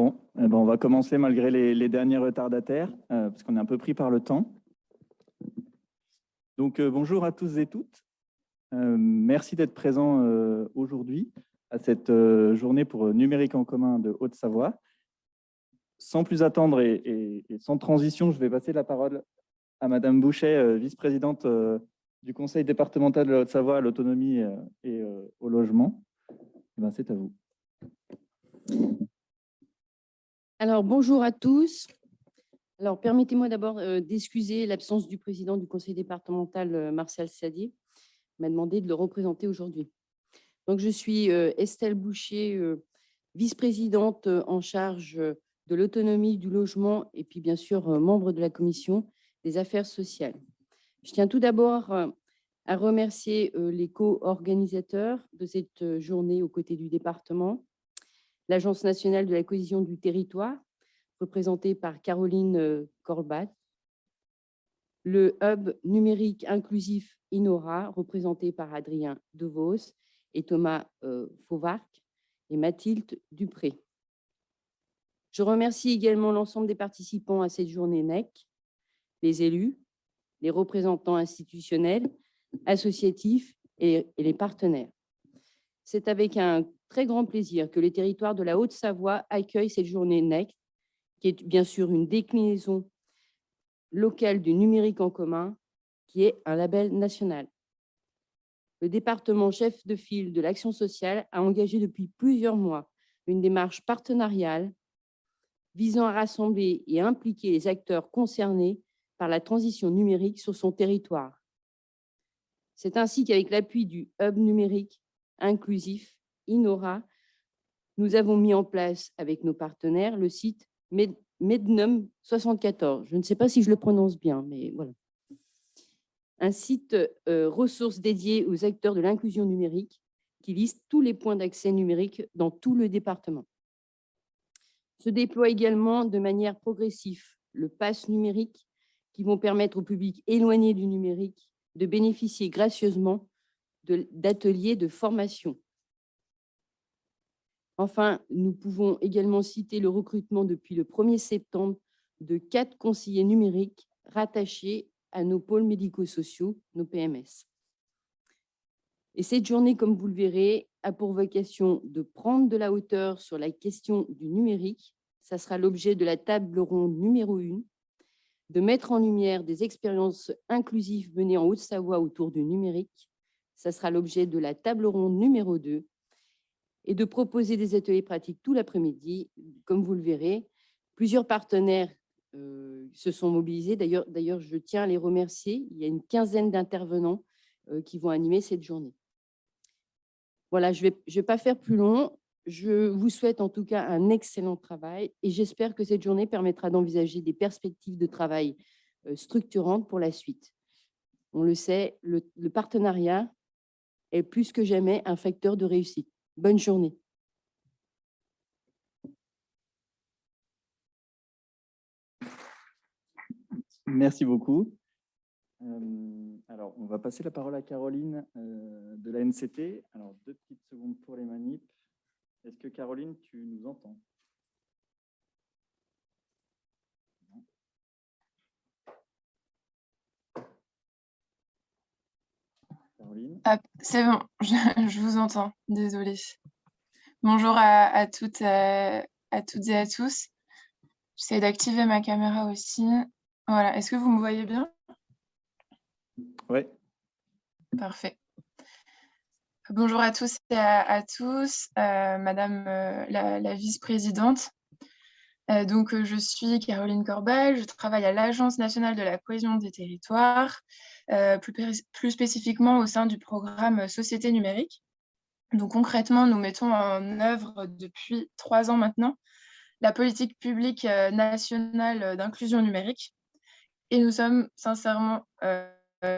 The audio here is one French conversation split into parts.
Bon, on va commencer malgré les derniers retardataires, parce qu'on est un peu pris par le temps. Donc, bonjour à tous et toutes. Merci d'être présents aujourd'hui à cette journée pour Numérique en commun de Haute-Savoie. Sans plus attendre et sans transition, je vais passer la parole à Madame Bouchet, vice-présidente du Conseil départemental de la Haute-Savoie à l'autonomie et au logement. C'est à vous. Alors, bonjour à tous. Alors, permettez-moi d'abord d'excuser l'absence du président du conseil départemental, Martial Sadier. Il m'a demandé de le représenter aujourd'hui. Donc, je suis Estelle Boucher, vice-présidente en charge de l'autonomie, du logement et puis bien sûr membre de la commission des affaires sociales. Je tiens tout d'abord à remercier les co-organisateurs de cette journée aux côtés du département, l'Agence nationale de la cohésion du territoire, représentée par Caroline Corbat, le Hub numérique inclusif Inora, représenté par Adrien Devos et Thomas Fauvarc et Mathilde Dupré. Je remercie également l'ensemble des participants à cette journée NEC, les élus, les représentants institutionnels, associatifs et les partenaires. C'est avec un très grand plaisir que les territoires de la Haute-Savoie accueillent cette journée NEC, qui est bien sûr une déclinaison locale du numérique en commun, qui est un label national. Le département chef de file de l'action sociale a engagé depuis plusieurs mois une démarche partenariale visant à rassembler et impliquer les acteurs concernés par la transition numérique sur son territoire. C'est ainsi qu'avec l'appui du Hub numérique inclusif Inora, nous avons mis en place avec nos partenaires le site Mednum 74. Je ne sais pas si je le prononce bien, mais voilà. Un site ressources dédié aux acteurs de l'inclusion numérique qui liste tous les points d'accès numérique dans tout le département. Se déploie également de manière progressive le pass numérique qui vont permettre au public éloigné du numérique de bénéficier gracieusement d'ateliers de formation. Enfin, nous pouvons également citer le recrutement depuis le 1er septembre de 4 conseillers numériques rattachés à nos pôles médico-sociaux, nos PMS. Et cette journée, comme vous le verrez, a pour vocation de prendre de la hauteur sur la question du numérique. Ça sera l'objet de la table ronde numéro 1, de mettre en lumière des expériences inclusives menées en Haute-Savoie autour du numérique. Ça sera l'objet de la table ronde numéro 2 et de proposer des ateliers pratiques tout l'après-midi. Comme vous le verrez, plusieurs partenaires se sont mobilisés. D'ailleurs, je tiens à les remercier. Il y a une quinzaine d'intervenants qui vont animer cette journée. Voilà, je vais pas faire plus long. Je vous souhaite en tout cas un excellent travail et j'espère que cette journée permettra d'envisager des perspectives de travail structurantes pour la suite. On le sait, le partenariat est plus que jamais un facteur de réussite. Bonne journée. Merci beaucoup. Alors, on va passer la parole à Caroline de la NCT. Alors, 2 petites secondes pour les manips. Est-ce que Caroline, tu nous entends? Caroline? C'est bon, je vous entends, désolée. Bonjour à toutes et à tous. J'essaie d'activer ma caméra aussi. Voilà, est-ce que vous me voyez bien? Oui. Parfait. Bonjour à tous et à tous, Madame la vice-présidente. Donc, je suis Caroline Corbal, je travaille à l'Agence nationale de la cohésion des territoires, plus spécifiquement au sein du programme Société numérique. Donc, concrètement, nous mettons en œuvre depuis 3 ans maintenant la politique publique nationale d'inclusion numérique. Et nous sommes sincèrement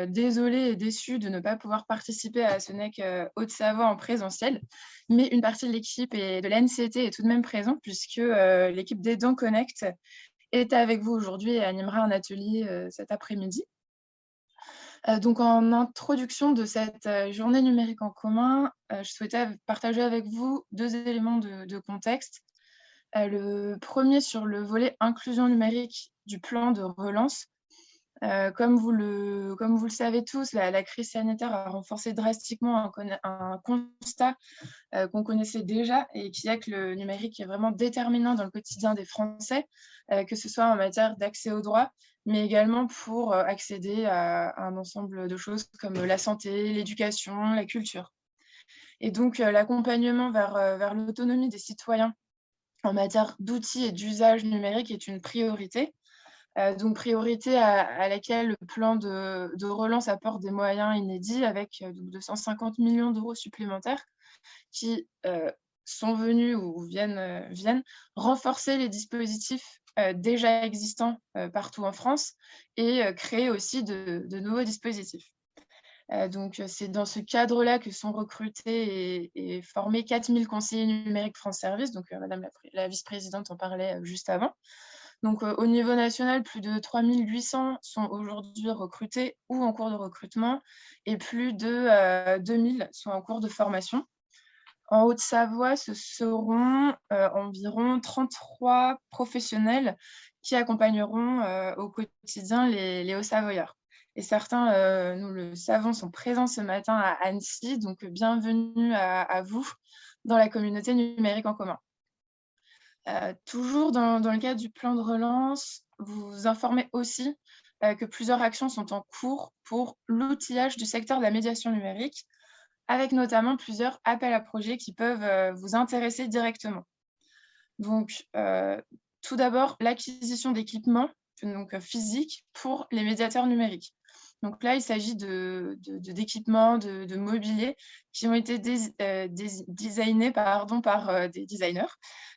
désolés et déçus de ne pas pouvoir participer à ce NEC Haute-Savoie en présentiel. Mais une partie de l'équipe et de l'NCT est tout de même présente puisque l'équipe d'Aidants Connect est avec vous aujourd'hui et animera un atelier cet après-midi. Donc, en introduction de cette journée numérique en commun, je souhaitais partager avec vous 2 éléments de contexte. Le premier sur le volet inclusion numérique du plan de relance. Comme vous le savez tous, la crise sanitaire a renforcé drastiquement un constat qu'on connaissait déjà et qui est que le numérique est vraiment déterminant dans le quotidien des Français, que ce soit en matière d'accès aux droits, mais également pour accéder à un ensemble de choses comme la santé, l'éducation, la culture. Et donc, l'accompagnement vers l'autonomie des citoyens en matière d'outils et d'usage numérique est une priorité. Donc, priorité à laquelle le plan de relance apporte des moyens inédits avec 250 millions d'euros supplémentaires qui sont venus ou viennent renforcer les dispositifs déjà existants partout en France et créer aussi de nouveaux dispositifs. Donc, c'est dans ce cadre-là que sont recrutés et formés 4 000 conseillers numériques France Service. Donc, Madame la vice-présidente en parlait juste avant. Donc, au niveau national, plus de 3 800 sont aujourd'hui recrutés ou en cours de recrutement et plus de 2 000 sont en cours de formation. En Haute-Savoie, ce seront environ 33 professionnels qui accompagneront au quotidien les Hauts-Savoyards. Et certains, nous le savons, sont présents ce matin à Annecy, donc bienvenue à vous dans la communauté numérique en commun. Toujours dans le cadre du plan de relance, vous informez aussi que plusieurs actions sont en cours pour l'outillage du secteur de la médiation numérique, avec notamment plusieurs appels à projets qui peuvent vous intéresser directement. Donc, tout d'abord, l'acquisition d'équipements physiques pour les médiateurs numériques. Donc là, il s'agit d'équipements, de mobilier qui ont été designés par des designers.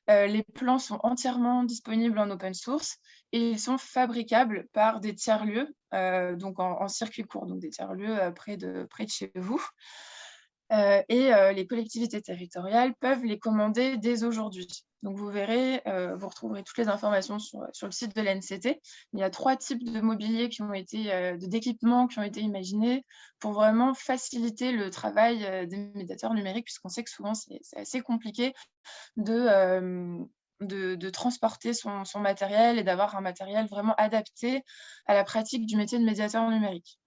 Les plans sont entièrement disponibles en open source et ils sont fabricables par des tiers-lieux, donc en circuit court, donc des tiers-lieux près de chez vous. Les collectivités territoriales peuvent les commander dès aujourd'hui. Donc, vous verrez, vous retrouverez toutes les informations sur le site de l'ANCT. Il y a 3 types de mobilier d'équipements qui ont été imaginés pour vraiment faciliter le travail des médiateurs numériques, puisqu'on sait que souvent, c'est assez compliqué de transporter son matériel et d'avoir un matériel vraiment adapté à la pratique du métier de médiateur numérique.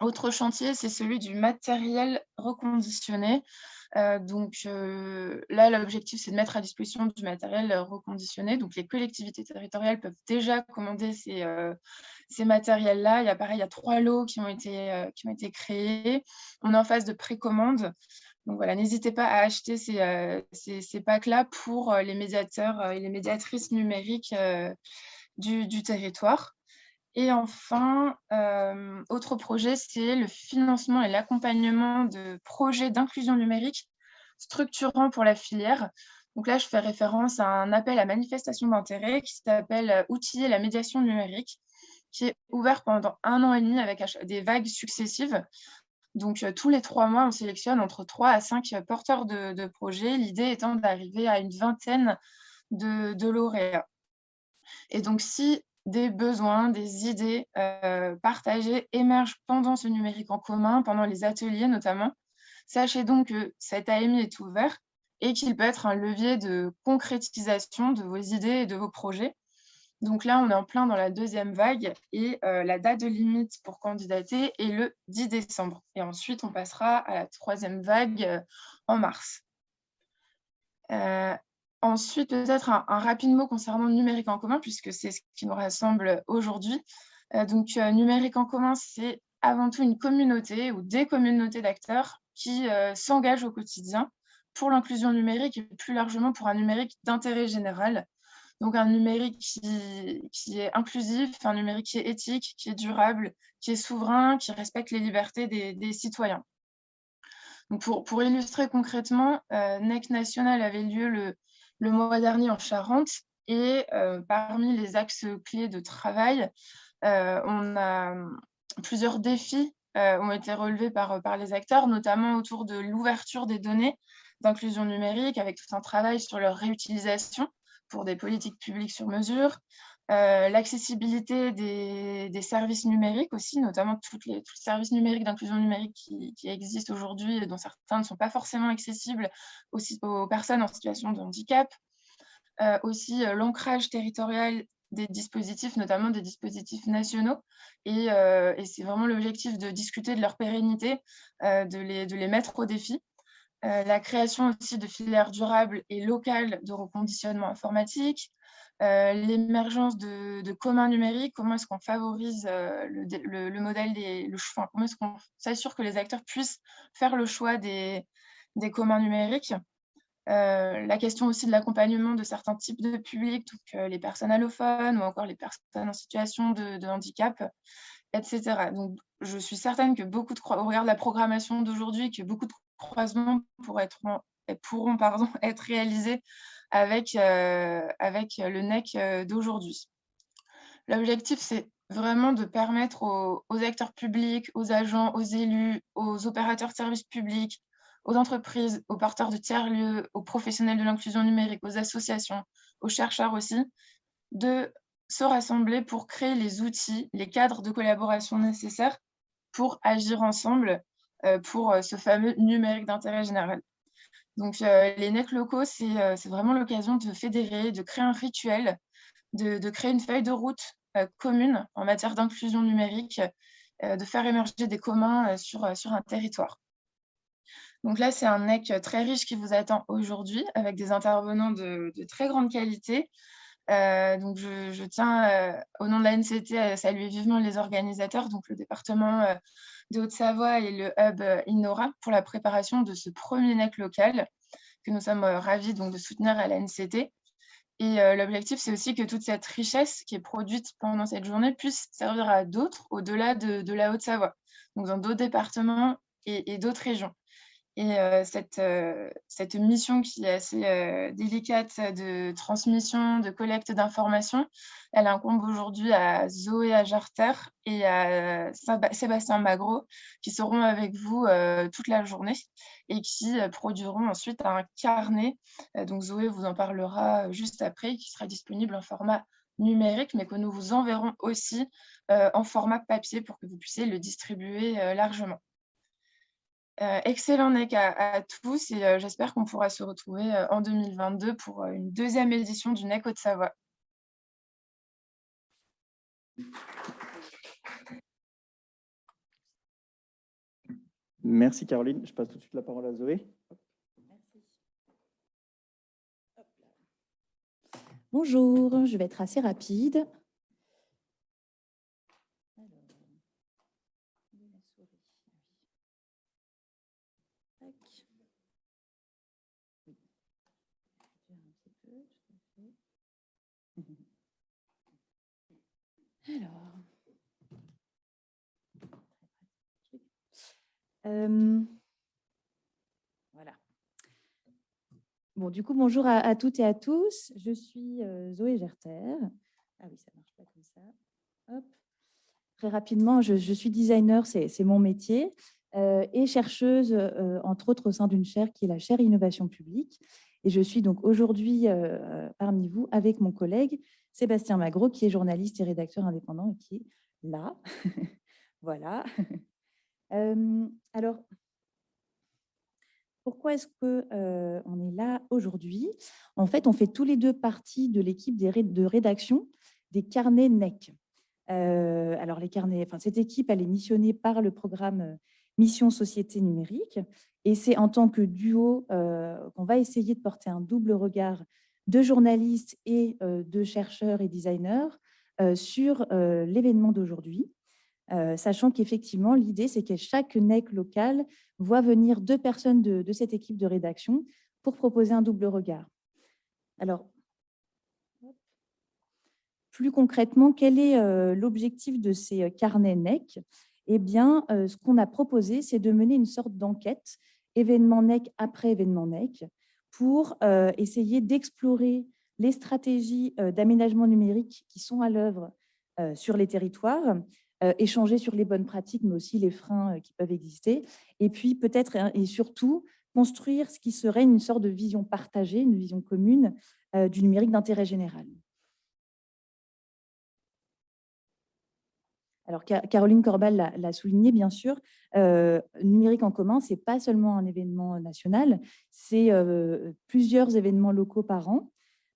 Autre chantier, c'est celui du matériel reconditionné. Là, l'objectif, c'est de mettre à disposition du matériel reconditionné. Donc, les collectivités territoriales peuvent déjà commander ces matériels-là. Il y a 3 lots qui ont été créés. On est en phase de précommande. Donc, voilà, n'hésitez pas à acheter ces packs-là pour les médiateurs et les médiatrices numériques du territoire. Et enfin, autre projet, c'est le financement et l'accompagnement de projets d'inclusion numérique structurants pour la filière. Donc là, je fais référence à un appel à manifestation d'intérêt qui s'appelle « Outiller la médiation numérique », qui est ouvert pendant 1 an et demi avec des vagues successives. Donc, tous les 3 mois, on sélectionne entre 3 à 5 porteurs de projets, l'idée étant d'arriver à une vingtaine de lauréats. Et donc, si des besoins, des idées partagées émergent pendant ce numérique en commun, pendant les ateliers notamment, sachez donc que cet AMI est ouvert et qu'il peut être un levier de concrétisation de vos idées et de vos projets. Donc là, on est en plein dans la 2e vague et la date de limite pour candidater est le 10 décembre. Et ensuite, on passera à la 3e vague en mars. Ensuite, peut-être un rapide mot concernant le numérique en commun, puisque c'est ce qui nous rassemble aujourd'hui. Numérique en commun, c'est avant tout une communauté ou des communautés d'acteurs qui s'engagent au quotidien pour l'inclusion numérique et plus largement pour un numérique d'intérêt général. Donc, un numérique qui est inclusif, un numérique qui est éthique, qui est durable, qui est souverain, qui respecte les libertés des citoyens. Donc, pour illustrer concrètement, NEC National avait lieu le mois dernier en Charente et parmi les axes clés de travail, on a plusieurs défis ont été relevés par les acteurs, notamment autour de l'ouverture des données d'inclusion numérique avec tout un travail sur leur réutilisation pour des politiques publiques sur mesure, l'accessibilité des services numériques aussi, notamment tous les services numériques d'inclusion numérique qui existent aujourd'hui et dont certains ne sont pas forcément accessibles aussi aux personnes en situation de handicap. Aussi l'ancrage territorial des dispositifs, notamment des dispositifs nationaux. Et c'est vraiment l'objectif de discuter de leur pérennité, de les mettre au défi. La création aussi de filières durables et locales de reconditionnement informatique, l'émergence de communs numériques, comment est-ce qu'on favorise le modèle le choix, comment est-ce qu'on s'assure que les acteurs puissent faire le choix des communs numériques. La question aussi de l'accompagnement de certains types de publics, donc les personnes allophones ou encore les personnes en situation de handicap, etc. Donc, je suis certaine que au regard de la programmation d'aujourd'hui, que beaucoup de croisements pourront être réalisés avec le NEC d'aujourd'hui. L'objectif, c'est vraiment de permettre aux acteurs publics, aux agents, aux élus, aux opérateurs de services publics, aux entreprises, aux porteurs de tiers-lieux, aux professionnels de l'inclusion numérique, aux associations, aux chercheurs aussi, de se rassembler pour créer les outils, les cadres de collaboration nécessaires pour agir ensemble pour ce fameux numérique d'intérêt général. Donc, les NEC locaux, c'est vraiment l'occasion de fédérer, de créer un rituel, de créer une feuille de route commune en matière d'inclusion numérique, de faire émerger des communs sur un territoire. Donc là, c'est un NEC très riche qui vous attend aujourd'hui, avec des intervenants de très grande qualité. Donc je tiens, au nom de la NCT, à saluer vivement les organisateurs, donc le département de Haute-Savoie et le hub Innora, pour la préparation de ce premier NEC local, que nous sommes ravis donc, de soutenir à la NCT. Et l'objectif, c'est aussi que toute cette richesse qui est produite pendant cette journée puisse servir à d'autres, au-delà de la Haute-Savoie, donc dans d'autres départements et d'autres régions. Et cette mission qui est assez délicate de transmission, de collecte d'informations, elle incombe aujourd'hui à Zoé Ajarter et à Sébastien Magro, qui seront avec vous toute la journée et qui produiront ensuite un carnet. Donc Zoé vous en parlera juste après, qui sera disponible en format numérique, mais que nous vous enverrons aussi en format papier pour que vous puissiez le distribuer largement. Excellent NEC à tous et j'espère qu'on pourra se retrouver en 2022 pour une deuxième édition du NEC Haute-Savoie. Merci Caroline. Je passe tout de suite la parole à Zoé. Merci. Bonjour, je vais être assez rapide. Voilà. Bon, du coup, bonjour à toutes et à tous. Je suis Zoé Gerter. Ah oui, ça ne marche pas comme ça. Hop. Très rapidement, je suis designer, c'est mon métier, et chercheuse, entre autres, au sein d'une chaire qui est la chaire Innovation publique. Et je suis donc aujourd'hui parmi vous avec mon collègue Sébastien Magro, qui est journaliste et rédacteur indépendant et qui est là. Voilà. Alors, pourquoi est-ce qu'on est là aujourd'hui? En fait, on fait tous les deux partie de l'équipe de rédaction des carnets NEC. Alors, les carnets, cette équipe, elle est missionnée par le programme Mission Société Numérique. Et c'est en tant que duo qu'on va essayer de porter un double regard de journalistes et de chercheurs et designers sur l'événement d'aujourd'hui. Sachant qu'effectivement, l'idée, c'est que chaque NEC local voit venir 2 personnes de cette équipe de rédaction pour proposer un double regard. Alors, plus concrètement, quel est l'objectif de ces carnets NEC? Eh bien, ce qu'on a proposé, c'est de mener une sorte d'enquête, événement NEC après événement NEC, pour essayer d'explorer les stratégies d'aménagement numérique qui sont à l'œuvre sur les territoires, échanger sur les bonnes pratiques, mais aussi les freins qui peuvent exister, et puis peut-être et surtout construire ce qui serait une sorte de vision partagée, une vision commune du numérique d'intérêt général. Alors, Caroline Corbal l'a souligné, bien sûr, Numérique en commun, ce n'est pas seulement un événement national, c'est plusieurs événements locaux par an.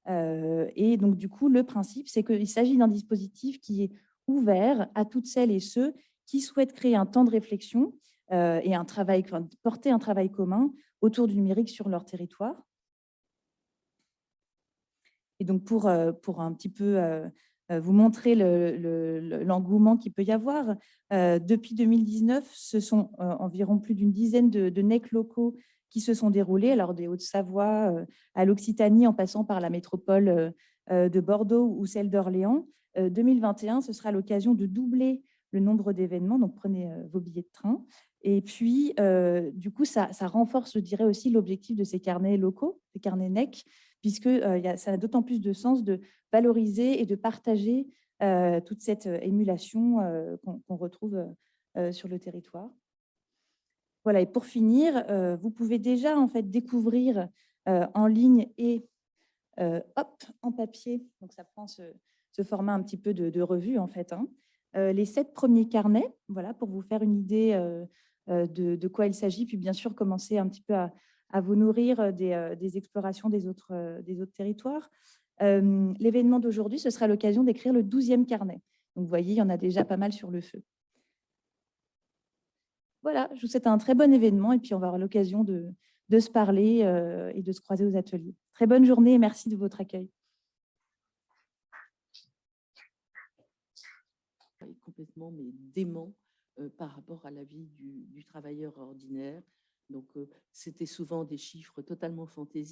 Et donc, du coup, le principe, c'est qu'il s'agit d'un dispositif qui est ouvert à toutes celles et ceux qui souhaitent créer un temps de réflexion et porter un travail commun autour du numérique sur leur territoire. Et donc, pour un petit peu vous montrer l'engouement qu'il peut y avoir, depuis 2019, ce sont environ plus d'une dizaine de NEC locaux qui se sont déroulés, alors des Hauts-de-Savoie à l'Occitanie, en passant par la métropole de Bordeaux ou celle d'Orléans. 2021, ce sera l'occasion de doubler le nombre d'événements, donc prenez vos billets de train. Et puis, du coup, ça renforce, je dirais aussi, l'objectif de ces carnets locaux, ces carnets NEC, puisque ça a d'autant plus de sens de valoriser et de partager toute cette émulation qu'on retrouve sur le territoire. Voilà, et pour finir, vous pouvez déjà en fait découvrir en ligne et en papier, donc ça prend ce format un petit peu de revue en fait, hein, les 7 premiers carnets, voilà, pour vous faire une idée de quoi il s'agit, puis bien sûr commencer un petit peu à vous nourrir des explorations des autres territoires. L'événement d'aujourd'hui, ce sera l'occasion d'écrire le 12e carnet. Donc, vous voyez, il y en a déjà pas mal sur le feu. Voilà, je vous souhaite un très bon événement et puis on va avoir l'occasion de se parler et de se croiser aux ateliers. Très bonne journée et merci de votre accueil. Complètement, mais dément par rapport à la vie du travailleur ordinaire. Donc, c'était souvent des chiffres totalement fantaisistes.